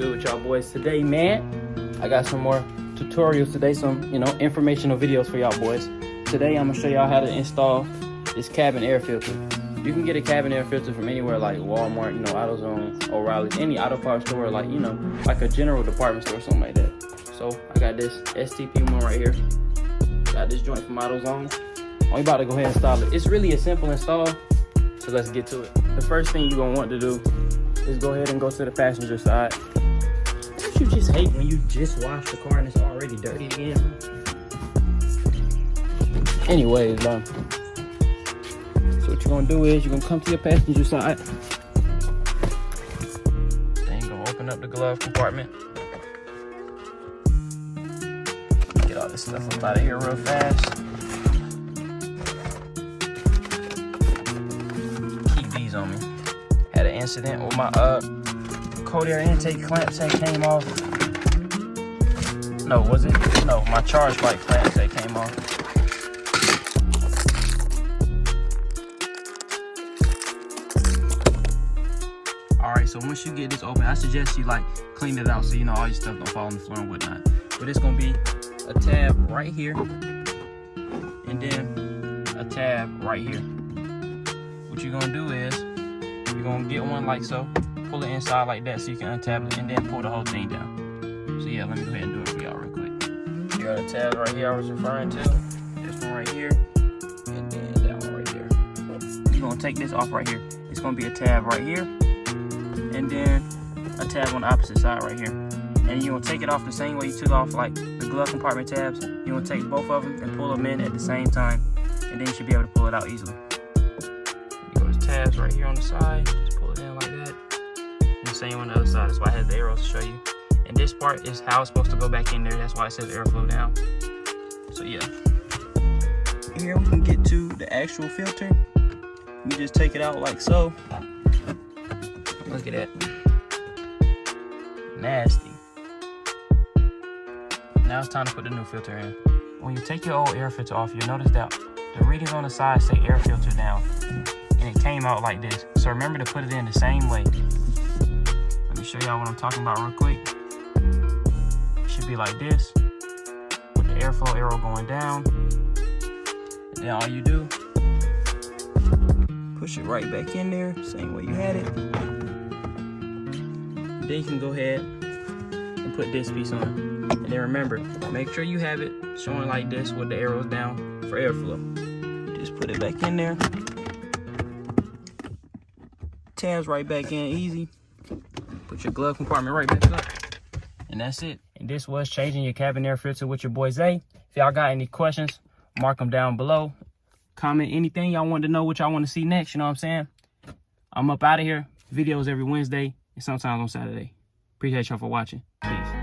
good with y'all boys today, man? I got some more tutorials today, some informational videos for y'all boys. Today I'm gonna show y'all how to install this cabin air filter. You can get a cabin air filter from anywhere like Walmart, AutoZone, O'Reilly's, any auto parts store, like a general department store, something like that. So I got this STP one right here. Got this joint from AutoZone. I'm about to go ahead and install it. It's really a simple install, so let's get to it. The first thing you're gonna want to do is go ahead and go to the passenger side. Don't you just hate when you just wash the car and it's already dirty again? Anyways, so what you're gonna do is you're gonna come to your passenger side. Then you're gonna open up the glove compartment. Get all this stuff up out of here real fast. Keep these on me. Had an incident with my cold air intake clamps that came off. No, was it? No, my charge light clamps that came off. Alright, so once you get this open, I suggest you clean it out so all your stuff don't fall on the floor and whatnot. But it's gonna be a tab right here, and then a tab right here. What you're gonna do is you're gonna get one like so, pull it inside like that so you can untab it, and then pull the whole thing down. So yeah, let me go ahead and do it for y'all real quick. Here are the tabs right here I was referring to. This one right here, and then that one right there. You're gonna take this off right here. It's gonna be a tab right here, and then a tab on the opposite side right here. And you're gonna take it off the same way you took off the glove compartment tabs. You're gonna take both of them and pull them in at the same time, and then you should be able to pull it out easily. You go to tabs right here on the side, just pull it in like that. And the same on the other side. That's why I have the arrows to show you. And this part is how it's supposed to go back in there. That's why it says airflow down. So yeah. Here we can get to the actual filter. You just take it out like so. Look at that. Nasty. Now it's time to put the new filter in. When you take your old air filter off, you'll notice that the readings on the side say air filter down. And it came out like this. So remember to put it in the same way. Let me show y'all what I'm talking about real quick. It should be like this, with the airflow arrow going down. And then all you do, push it right back in there, same way you had it. Then you can go ahead and put this piece on. And then remember, make sure you have it showing like this with the arrows down for airflow. Just put it back in there. Tabs right back in easy. Put your glove compartment right back up. And that's it. And this was changing your cabin air filter with your boy Zay. If y'all got any questions, mark them down below. Comment anything y'all want to know, what y'all want to see next, you know what I'm saying? I'm up out of here. Videos every Wednesday and sometimes on Saturday. Appreciate y'all for watching. Peace.